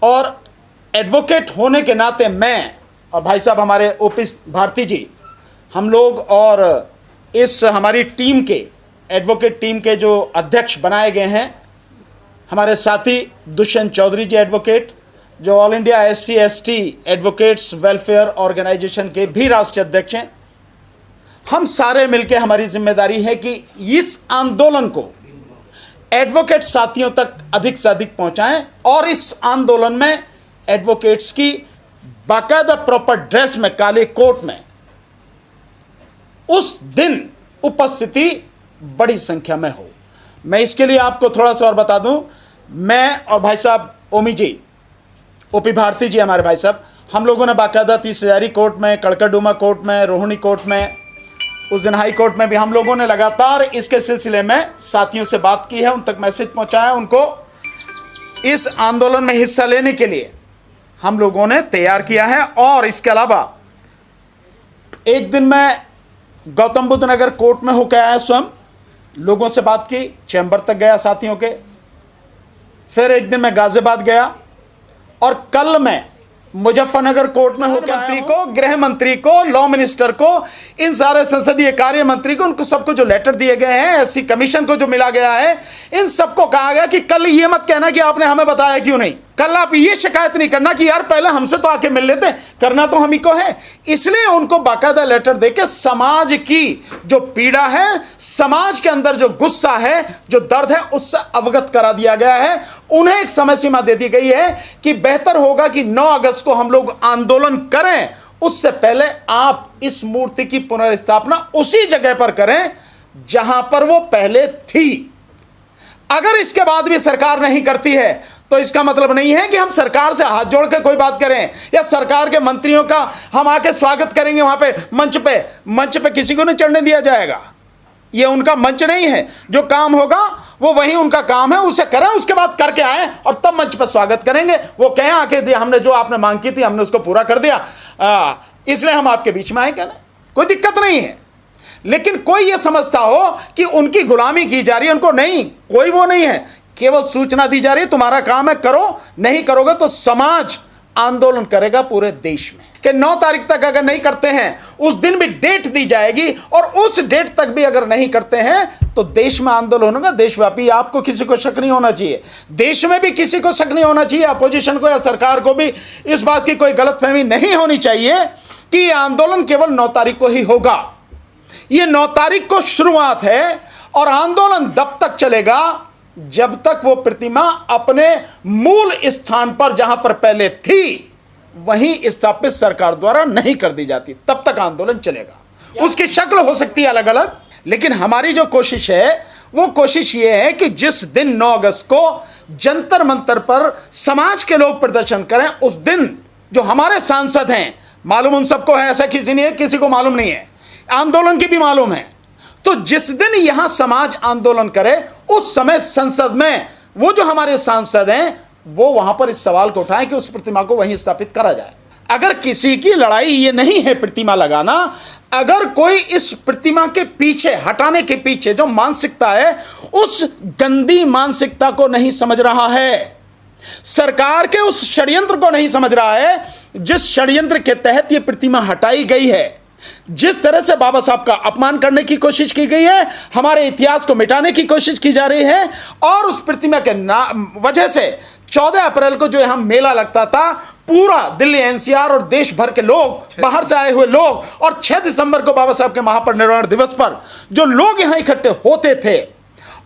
और एडवोकेट होने के नाते मैं और भाई साहब हमारे ओपी भारती जी, हम लोग और इस हमारी टीम के एडवोकेट टीम के जो अध्यक्ष बनाए गए हैं, हमारे साथी दुष्यंत चौधरी जी एडवोकेट, जो all India SC ST advocates welfare organisation के भी राष्ट्रीय अध्यक्ष हैं, हम सारे मिलकर हमारी जिम्मेदारी है कि इस आंदोलन को एडवोकेट साथियों तक अधिक से अधिक पहुंचाएं और इस आंदोलन में एडवोकेट्स की बाकायदा प्रॉपर ड्रेस में, काले कोट में उस दिन उपस्थिति बड़ी संख्या में हो। मैं इसके लिए आपको थोड़ा सा और बता दूं, मैं और भाई साहब ओमी जी, ओपी भारती जी हमारे भाई साहब, हम लोगों ने बाकायदा 30 हजारी कोर्ट में, कड़कड़डूमा कोर्ट में, रोहिणी कोर्ट में, उस दिन हाई कोर्ट में भी हम लोगों ने लगातार इसके सिलसिले में साथियों से बात की है, उन तक मैसेज पहुंचाया, उनको इस आंदोलन में हिस्सा लेने के लिए हम लोगों ने तैयार किया है। और इसके अलावा एक दिन मैं गौतम बुद्ध नगर कोर्ट में होकर आया, स्वयं लोगों से बात की, चैम्बर तक गया साथियों के, फिर एक दिन मैं गाजियाबाद गया और कल मैं मुजफ्फरनगर कोर्ट में होकर मंत्री को, गृह मंत्री को, लॉ मिनिस्टर को, इन सारे संसदीय कार्य मंत्री को, उनको सबको जो लेटर दिए गए हैं, SC कमीशन को जो मिला गया है, इन सबको कहा गया कि कल ये मत कहना कि आपने हमें बताया क्यों नहीं, कल आप ये शिकायत नहीं करना कि यार पहले हमसे तो आके मिल लेते, करना तो हम ही को है। इसलिए उनको बाकायदा लेटर देके समाज की जो पीड़ा है, समाज के अंदर जो गुस्सा है, जो दर्द है, उससे अवगत करा दिया गया है। उन्हें एक समय सीमा दे दी गई है कि बेहतर होगा कि 9 अगस्त को हम लोग आंदोलन करें, उससे पहले आप इस मूर्ति की पुनर्स्थापना उसी जगह पर करें जहां पर वो पहले थी। अगर इसके बाद भी सरकार नहीं करती है तो इसका मतलब नहीं है कि हम सरकार से हाथ जोड़ के कोई बात करें या सरकार के मंत्रियों का हम आके स्वागत करेंगे वहां पे मंच पे किसी को नहीं चढ़ने दिया जाएगा। ये उनका मंच नहीं है, जो काम होगा वो वही उनका काम है, उसे करें, उसके बाद करके आए और तब मंच पर स्वागत करेंगे। वो कहें आके दिया, हमने जो आपने मांग की थी हमने उसको पूरा कर दिया, इसलिए हम आपके बीच में आए, कहना कोई दिक्कत नहीं है। लेकिन कोई ये समझता हो कि उनकी गुलामी की जा रही है, उनको नहीं, कोई वो नहीं है, केवल सूचना दी जा रही है, तुम्हारा काम है, करो, नहीं करोगे तो समाज आंदोलन करेगा पूरे देश में कि 9 तारीख तक अगर नहीं करते हैं, उस दिन भी डेट दी जाएगी और उस डेट तक भी अगर नहीं करते हैं तो देश में आंदोलन होगा, देशव्यापी। आपको किसी को शक नहीं होना चाहिए, देश में भी किसी को शक नहीं होना चाहिए, अपोजिशन को या सरकार को भी इस बात की कोई गलतफहमी नहीं होनी चाहिए कि यह आंदोलन केवल 9 तारीख को ही होगा। यह 9 तारीख को शुरुआत है और आंदोलन तब तक चलेगा जब तक वो प्रतिमा अपने मूल स्थान पर जहां पर पहले थी वहीं स्थापित सरकार द्वारा नहीं कर दी जाती, तब तक आंदोलन चलेगा। उसकी शक्ल हो सकती है अलग अलग, लेकिन हमारी जो कोशिश है वो कोशिश ये है कि जिस दिन 9 अगस्त को जंतर मंतर पर समाज के लोग प्रदर्शन करें, उस दिन जो हमारे सांसद हैं, मालूम उन सबको है, ऐसा किसी नहीं है किसी को मालूम नहीं है, आंदोलन की भी मालूम है, तो जिस दिन यहां समाज आंदोलन करे उस समय संसद में वो जो हमारे सांसद हैं वो वहां पर इस सवाल को उठाएं कि उस प्रतिमा को वहीं स्थापित करा जाए। अगर किसी की लड़ाई ये नहीं है प्रतिमा लगाना, अगर कोई इस प्रतिमा के पीछे, हटाने के पीछे जो मानसिकता है, उस गंदी मानसिकता को नहीं समझ रहा है, सरकार के उस षड्यंत्र को नहीं समझ रहा है जिस षड्यंत्र के तहत ये प्रतिमा हटाई गई है, जिस तरह से बाबा साहब का अपमान करने की कोशिश की गई है, हमारे इतिहास को मिटाने की कोशिश की जा रही है, और उस प्रतिमा के वजह से 14 अप्रैल को जो यहां मेला लगता था, पूरा दिल्ली NCR और देश भर के लोग, बाहर से आए हुए लोग, और 6 दिसंबर को बाबा साहब के महापरिनिर्वाण दिवस पर जो लोग यहां इकट्ठे होते थे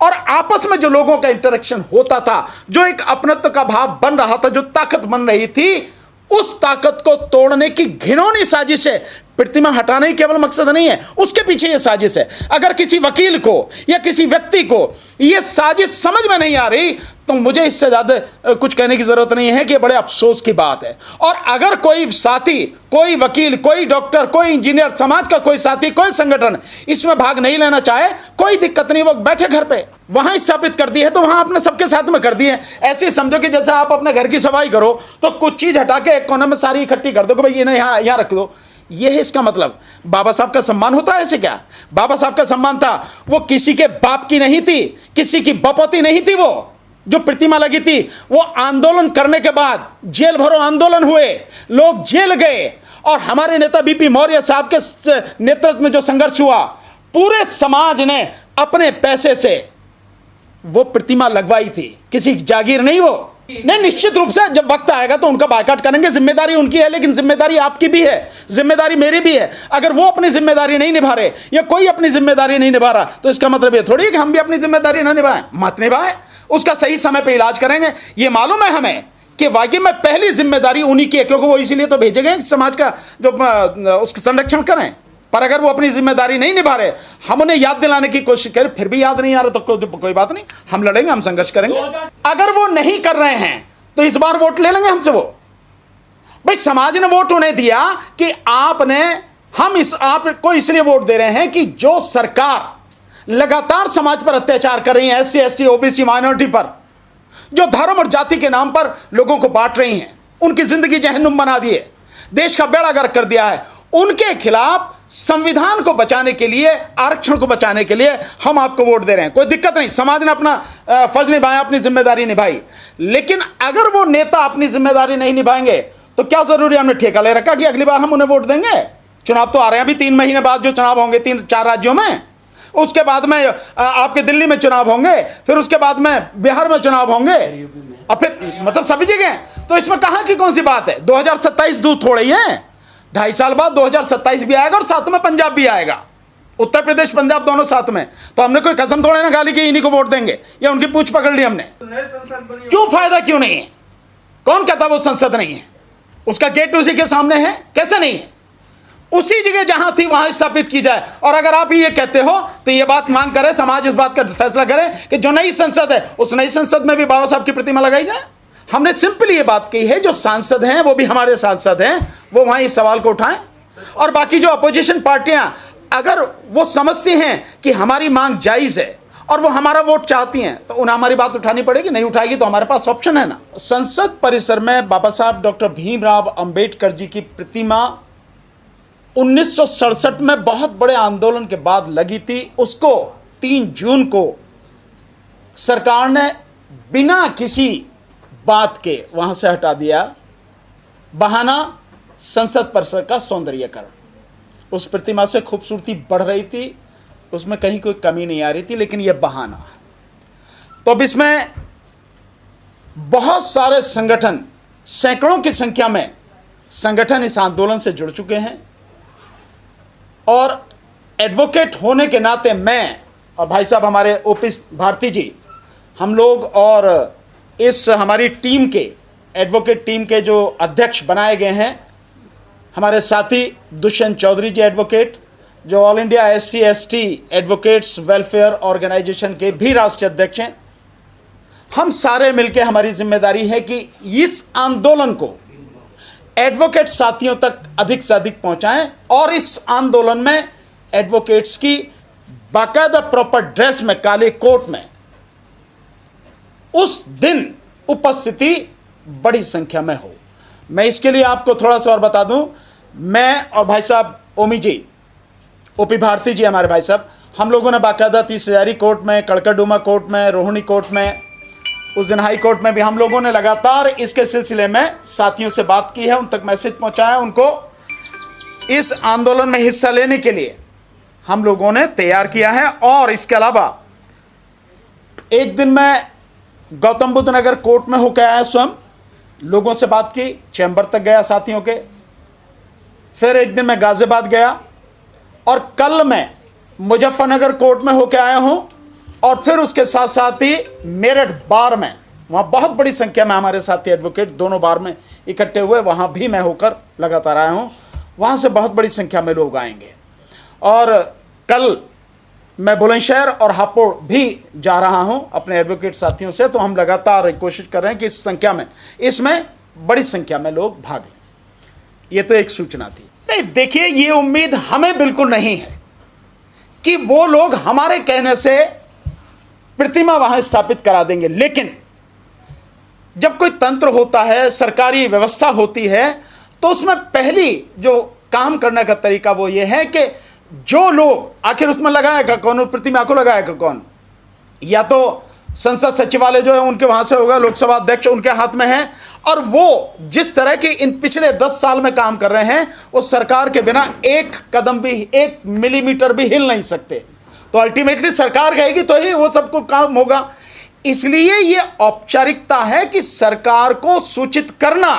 और आपस में जो लोगों का इंटरेक्शन होता था, जो एक अपनत्व का भाव बन रहा था, जो ताकत बन रही थी, उस ताकत को तोड़ने की घिनौनी साजिश है। प्रतिमा हटाना ही केवल मकसद नहीं है, उसके पीछे यह साजिश है। अगर किसी वकील को या किसी व्यक्ति को यह साजिश समझ में नहीं आ रही तो मुझे इससे ज्यादा कुछ कहने की जरूरत नहीं है कि यह बड़े अफसोस की बात है। और अगर कोई साथी, कोई वकील, कोई डॉक्टर, कोई इंजीनियर, समाज का कोई साथी, कोई संगठन इसमें भाग नहीं लेना चाहे, कोई दिक्कत नहीं, वो बैठे घर पे, वहां स्थापित कर दी है तो वहां अपने सबके साथ में कर दी है। ऐसे समझो कि जैसे आप अपने घर की सफाई करो तो कुछ चीज हटा के एक कोने में सारी इकट्ठी कर दो कि भाई ये नहीं, यहाँ रख दो। यह है इसका मतलब। बाबा साहब का सम्मान होता है ऐसे क्या? बाबा साहब का सम्मान था, वो किसी के बाप की नहीं थी, किसी की बपौती नहीं थी, जो प्रतिमा लगी थी वो आंदोलन करने के बाद जेल भरो आंदोलन हुए, लोग जेल गए, और हमारे नेता बीपी मौर्य साहब के नेतृत्व में जो संघर्ष हुआ, पूरे समाज ने अपने पैसे से वो प्रतिमा लगवाई थी, किसी जागीर नहीं वो नहीं। निश्चित रूप से जब वक्त आएगा तो उनका बायकॉट करेंगे, जिम्मेदारी उनकी है, लेकिन जिम्मेदारी आपकी भी है, जिम्मेदारी मेरी भी है। अगर वो अपनी जिम्मेदारी नहीं निभा रहे या कोई अपनी जिम्मेदारी नहीं निभा रहा तो इसका मतलब ये थोड़ी है कि हम भी अपनी जिम्मेदारी ना निभाएं। मत निभाएं, उसका सही समय पे इलाज करेंगे। ये मालूम है हमें कि वाकई में पहली जिम्मेदारी उन्हीं की है, क्योंकि वो इसीलिए तो भेजे गए समाज का जो उसका संरक्षण करें। पर अगर वो अपनी जिम्मेदारी नहीं निभा रहे, हम उन्हें याद दिलाने की कोशिश करें, फिर भी याद नहीं आ रहा तो कोई बात नहीं, हम लड़ेंगे, हम संघर्ष करेंगे। अगर वो नहीं कर रहे हैं तो इस बार वोट ले लेंगे हमसे। वो भाई समाज ने वोट उन्हें दिया कि आपको इसलिए वोट दे रहे हैं कि जो सरकार लगातार समाज पर अत्याचार कर रही है, SC ST OBC माइनॉरिटी पर, जो धर्म और जाति के नाम पर लोगों को बांट रही हैं, उनकी जिंदगी जहन्नुम बना दी है, देश का बेड़ा गर्क कर दिया है, उनके खिलाफ संविधान को बचाने के लिए, आरक्षण को बचाने के लिए हम आपको वोट दे रहे हैं। कोई दिक्कत नहीं, समाज ने अपना फर्ज निभाया, अपनी जिम्मेदारी निभाई। लेकिन अगर वो नेता अपनी जिम्मेदारी नहीं निभाएंगे तो क्या जरूरी हमने ठेका ले रखा कि अगली बार हम उन्हें वोट देंगे? चुनाव तो आ रहे हैं अभी 3 महीने बाद, जो चुनाव होंगे 3-4 राज्यों में, उसके बाद में आपके दिल्ली में चुनाव होंगे, फिर उसके बाद में बिहार में चुनाव होंगे, और फिर मतलब सभी जगह। तो इसमें कहां की कौन सी बात है? 2027 दूर थोड़ी है, 2.5 साल बाद 2027 भी आएगा और साथ में पंजाब भी आएगा, उत्तर प्रदेश पंजाब दोनों साथ में। तो हमने कोई कसम थोड़े ना खाली कि इन्हीं को वोट देंगे या उनकी पूछ पकड़ ली हमने। क्यों फायदा क्यों नहीं है? कौन कहता वो संसद नहीं है? उसका गेट उसी के सामने है, कैसे नहीं है? उसी जगह जहां थी वहां स्थापित की जाए। और अगर आप ये कहते हो तो ये बात मांग करे, समाज इस बात का फैसला करे कि जो नई संसद है उस नई संसद में भी बाबा साहब की प्रतिमा लगाई जाए। हमने सिंपल ये बात कही है, जो सांसद हैं वो भी हमारे सांसद हैं, वो वहां इस सवाल को उठाएं। और बाकी जो अपोजिशन पार्टियां अगर वो समझती हैं कि हमारी मांग जायज है और वो हमारा वोट चाहती हैं तो उन्हें हमारी बात उठानी पड़ेगी। नहीं उठाएगी तो हमारे पास ऑप्शन है ना। संसद परिसर में बाबा साहब डॉक्टर भीमराव अंबेडकर जी की प्रतिमा 1967 में बहुत बड़े आंदोलन के बाद लगी थी। उसको 3 जून को सरकार ने बिना किसी बात के वहां से हटा दिया। बहाना संसद परिसर का सौंदर्यीकरण। उस प्रतिमा से खूबसूरती बढ़ रही थी, उसमें कहीं कोई कमी नहीं आ रही थी, लेकिन यह बहाना है। तो अब इसमें बहुत सारे संगठन, सैकड़ों की संख्या में संगठन इस आंदोलन से जुड़ चुके हैं। और एडवोकेट होने के नाते मैं और भाई साहब हमारे ओपी भारती जी, हम लोग और इस हमारी टीम के, एडवोकेट टीम के जो अध्यक्ष बनाए गए हैं, हमारे साथी दुष्यंत चौधरी जी एडवोकेट, जो all India SC ST advocates welfare organisation के भी राष्ट्रीय अध्यक्ष हैं। हम सारे मिलकर, हमारी जिम्मेदारी है कि इस आंदोलन को एडवोकेट साथियों तक अधिक से अधिक पहुंचाएं और इस आंदोलन में एडवोकेट्स की बाकायदा प्रॉपर ड्रेस में, काले कोट में उस दिन उपस्थिति बड़ी संख्या में हो। मैं इसके लिए आपको थोड़ा सा और बता दूं, मैं और भाई साहब ओमी जी, ओपी भारती जी हमारे भाई साहब, हम लोगों ने बाकायदा 30 हजारी कोर्ट में, कड़कड़डूमा कोर्ट में, रोहिणी कोर्ट में, उस दिन हाई कोर्ट में भी हम लोगों ने लगातार इसके सिलसिले में साथियों से बात की है, उन तक मैसेज पहुंचाया, उनको इस आंदोलन में हिस्सा लेने के लिए हम लोगों ने तैयार किया है। और इसके अलावा एक दिन मैं गौतम बुद्ध नगर कोर्ट में होकर आया, स्वयं लोगों से बात की, चैम्बर तक गया साथियों के। फिर एक दिन मैं गाजियाबाद गया और कल मैं मुजफ्फरनगर कोर्ट में होकर आया हूं। और फिर उसके साथ साथ ही मेरठ बार में, वहाँ बहुत बड़ी संख्या में हमारे साथी एडवोकेट दोनों बार में इकट्ठे हुए, वहाँ भी मैं होकर लगातार आया हूँ। वहाँ से बहुत बड़ी संख्या में लोग आएंगे। और कल मैं बुलंदशहर और हापुड़ भी जा रहा हूँ अपने एडवोकेट साथियों से। तो हम लगातार कोशिश कर रहे हैं कि इस संख्या में, इसमें बड़ी संख्या में लोग भाग लें। ये तो एक सूचना थी। नहीं, देखिए, ये उम्मीद हमें बिल्कुल नहीं है कि वो लोग हमारे कहने से प्रतिमा वहां स्थापित करा देंगे। लेकिन जब कोई तंत्र होता है, सरकारी व्यवस्था होती है, तो उसमें पहली जो काम करने का तरीका वो ये है कि जो लोग, आखिर उसमें लगाएगा कौन, प्रतिमा को लगाएगा कौन? या तो संसद सचिवालय जो है उनके वहाँ से होगा, लोकसभा अध्यक्ष उनके हाथ में है, और वो जिस तरह के इन पिछले 10 साल में काम कर रहे हैं वो सरकार के बिना एक कदम भी, 1 मिलीमीटर भी हिल नहीं सकते। तो अल्टीमेटली सरकार कहेगी तो ही वो सबको काम होगा। इसलिए ये औपचारिकता है कि सरकार को सूचित करना